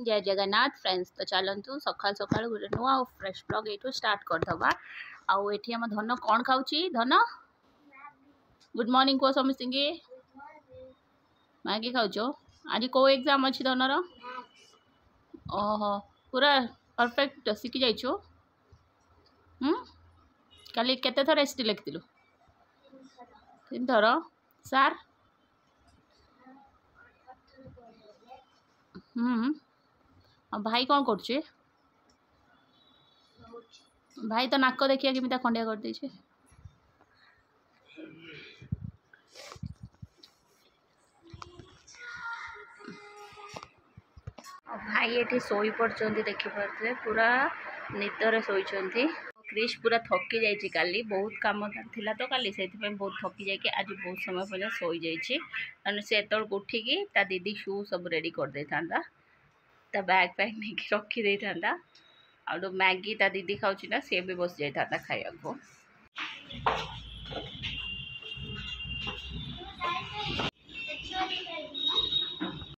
जय जगन्नाथ फ्रेंड्स। तो चलतु सकाल सकाल गोटे नुआ फ्रेश ब्लॉग ये स्टार्ट करदबा। आउ एठी हम धन कौन खाऊची धन गुड मॉर्निंग को समस्त मैगी खाऊचो। आज को एग्जाम अच्छी धनर ओहो पूरा परफेक्ट शिखी जाइछो। काली केते थर एसटी लिखिलु 3 थर सार भाई कौन कर भाई तो नाक देखिया केमिता खंडिया कर देछे। भाई ये शोई पड़ते देखी पारे पूरा निदर शोचती। क्रिश पूरा थकी जाइए काली बहुत कम थिला तो काली से बहुत थकी जाए आज बहुत समय पहले शोई जाइए से उठिकी ता दीदी शू सब रेडी कर दे था ता बैग पैक नहीं रखी दे था आ मैगी ता दीदी खाऊँ ना सी भी बस जाता खाया को।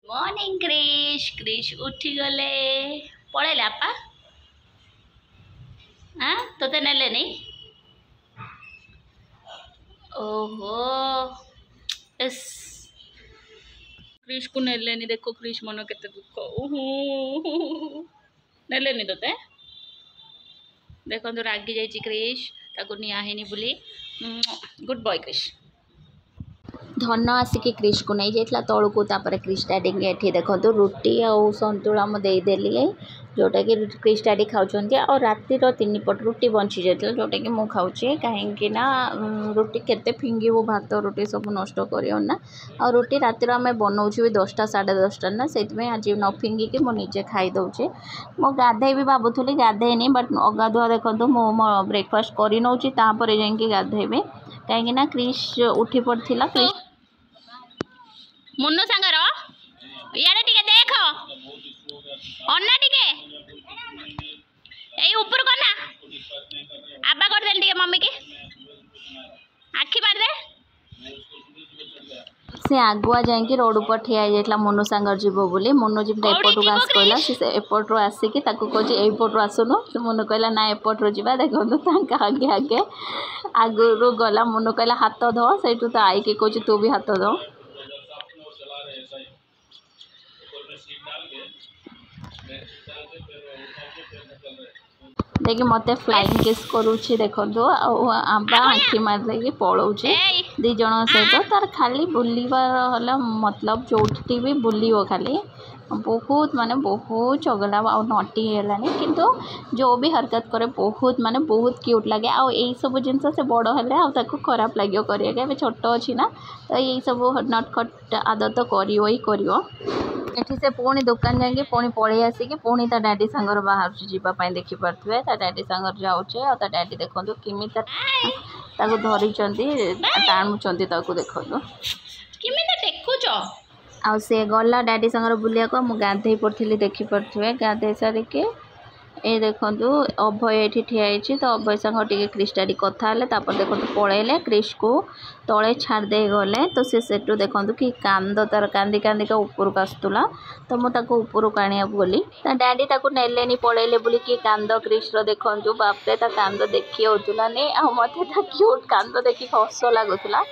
मॉर्निंग क्रिश क्रिश उठी गले पड़े आपा हाँ तो नेले नहीं ओहो इस क्रिश को नेले नहीं देखो क्रिश मन केते दुख नेले नहीं तोते देखो तो रागी जाइए क्रिश ताको निया हेनी बोली गुड बॉय क्रिश। धन आसिक क्रिश को नहीं जाइए तौड़ को क्रिश डैडी ये देखो रुटी और संतुला मुदेदेली जोटा कि क्रिश डैडी खाऊँ और रातिर 3 पट रुटी बंची जाता जोटा कि मुझे खाऊँ कहीं रुटी केते फिंगीबू भात रुटी सब नष्ट करना और रुटी रातिर आम बनाऊँ भी 10टा 10:30 ना से आज न फिंगिकी मुझे खाई दौचे। मो गाधे भी भावुली गाधेनी बट अगाधुआ देखो मो ब्रेकफास्ट कर नौची जाकि गाधेबी कहीं क्रिश उठी पड़ा क्रिश मुन्नू सांगर यार टिके देख अन्ना टिके ए ऊपर करना आबा कर दे टिके मम्मी के आखि मार दे से आगुआ जाकि रोड पर ठिया जाइला मुन्नू सांगर जीव बोली मुन्नू जिमटा एपटू आस कहला से एपट्रु आसिकी कहे एपट्रु आसुनु तो मुन्नू कहला ना एपट्रु जा देखो आगे आगे आगु गला मुन्नू कहला हाथ धो से तो आई के कहे तू भी हाथ धो देखिए मत फ्लाइंग किस करुच्ची देखो आबा आखि मारे पलाऊे दिज सहित तार खाली बुलवार मतलब जोटी भी बुलो खाली बहुत माने बहुत चगला आ नटी है किंतु जो भी हरकत करे बहुत माने बहुत क्यूट लगे आ सब जिनस से बड़ है खराब लगे कर छोट अच्छी ना तो यही सब नटखट आदत कर से पुणी दुकान जाकि पुणी पलि आसिक पुणी ता डैडी सांगर बाहर जावाई देखिपे ता डैडी सांगर जाऊे आ डैडी देखो किमी धरी टाणुंट देखो आ से गला डैडी सांगर बुलिया को मुझे गाधे पड़ी देखिपे गाधे सारिके ये देखो अभय ये ठिया तो अभय सांग टे क्रिश डैडी कथा देखो पलैले क्रिश को तले छाड़दे गले तो से देखो कि कांद तार कांदी कांदी का ऊपर को आसूला तो मुझे ऊपर को आने बोली डैडी नेले पलैले बोली कि कांद क्रिश देखो बापरे कांद देखी होता नहीं आ मत क्यूट कांद देखी हस लगुला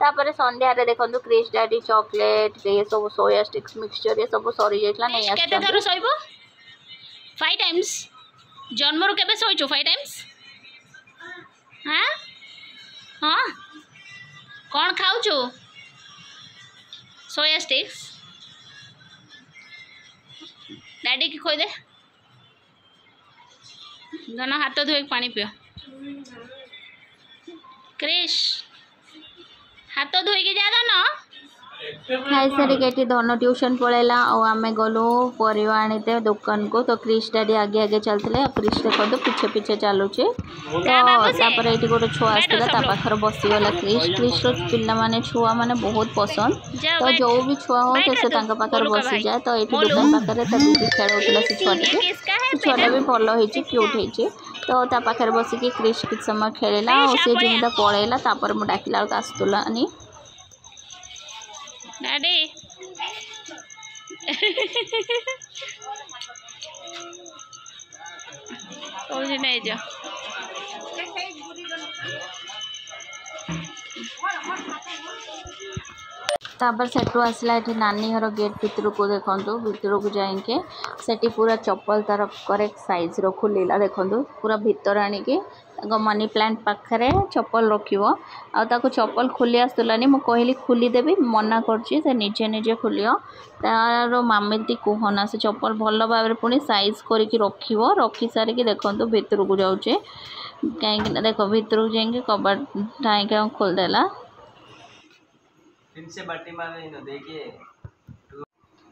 तापर संध्या देखो क्रिश डैडी चॉकलेट ये सब सोया स्टिक्स मिक्सचर ये सब सरी जाइला नहीं आस 5 टाइम्स जन्मरू केबे सोइचो 5 टाइम्स हाँ हाँ कौन खाऊचो सोया स्टिक्स डैडी की खोई दे दोनों हाथ धोए पानी पियो क्रिश हाथ धोई के जा ना खाई सारिक धन ट्यूशन पलैला आम गलु पर आनीते दुकान को तो क्रिश डैडी आगे आगे चलते क्रिश देखो पीछे पीछे चलुचे तो ये गोटे छुआ आसाला पाखर बसीगला क्रिश क्रिश पिला माने छुआ माने बहुत पसंद तो जो भी छुआ हो तो से पाखर बसी जाए तो ये दुकान पाखे दीदी खेलुला से छुआटा भी भल हो क्यूट हो तो पाखे बसिकी क्रिश किछ समय खेलला और सी जमीन पलैला मुझे डाकिला आसूलानी डैडी ଏଠି ନେଇଯାଅ। तापर सेठू आसला ये नानी घर गेट भितर को देखो भितर को जाइके सेठी पूरा चप्पल तार करेक्ट साइज रो खुलिला देखो पूरा भितर आणिकी मनी प्लांट पाखे चप्पल रखियो आउ चप्पल खोली आसलानी मु कहली खोलीदेवी मना करछि से निजे निजे खोलियो तार मामिती कहना से चप्पल भल भाव पुणी साइज करके रखियो रखी सारिकी देखो भितर को जाऊे कहीं देख भितर को जाइए कबाट ढाई खोलदेला से बाटी मार देखिए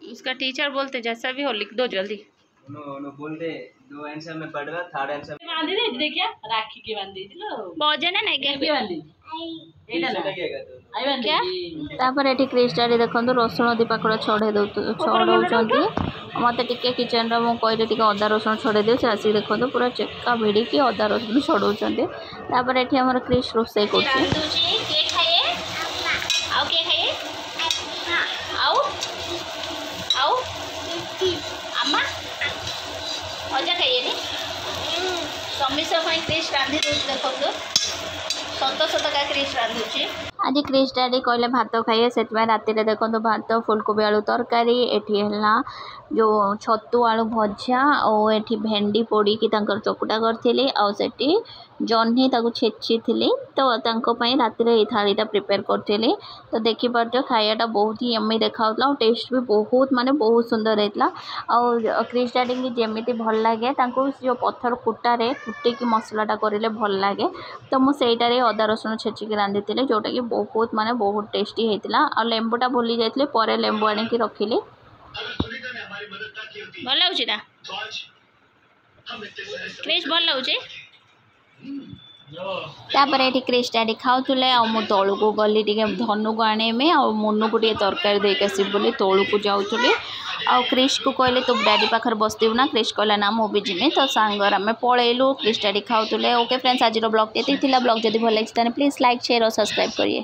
उसका टीचर बोलते जैसा भी हो लिख दो जल्दी उन्होंने बोल दे 2 आंसर में पढ़ रहा थर्ड आंसर बांधी दे देखिए राखी के बांधी दिलो बजे ना नहीं के बांधी एटा लगेगा तो आई बांधी क्या तापर एठी क्रिस्टारी देखंतु रसुण दीपाकड़ छड़े छड़ौचंती मते टिके किचन रो मु कहले टिके अदा रसुण छड़े दियो से आसी देखंतु पूरा चक्का भिड़ी की अदा रसुण छड़ौचंती तापर एठी हमर क्रिस रोसे करछि के खाए आउ के खाए आउ आउ अम्मा मजा खाइए नी समीसा क्रिस रांधि दूसरी देखो सत का क्रिस रांधुची आज क्रिस डैडी कहले भात खाइए से राति देखो भात फुलकोबी आलू तरकारी एठी है जो छतु आलू भजा और एठी भेंडी पोड़ी की चकुटा करथिली आ सेठी जह्नी ताको छेची थी तो राति ये थालीटा प्रिपेयर करथिली तो देखि पार्छ खायाटा बहुत ही यम्मी देखाउतला और टेस्ट भी बहुत माने बहुत सुंदर रहतला और क्रिस डैडी की जेमिति भल लागे तांको जो पत्थर कुटारे कुटिकी मसलाटा करिले भल लागे तो मु सेटारे अदा रसुण छेचिकी रांधिथिले जोटा कि बहुत माने बहुत टेस्टी होता और लेंबूटा भूली जाइए पर लेंबू आनिकी रखिली भल लगुच ना क्रिस भल लगुच तापर ये क्रिस डैडी खाऊले मु तौल को गली टे धनु को आने और मुनु को तरकारी देके आसबी बोली तौल को जाऊली आ क्रिस को कहले तू डैडी पाखे बसतु ना क्रिस कहला ना मुझे जिमी तो सांगर आम पलैलु क्रिस डैडी खाऊले ओके फ्रेंड्स आज ब्लॉग ये ब्लॉग जब भल लगे प्लीज लाइक शेयर और सब्सक्राइब करिए।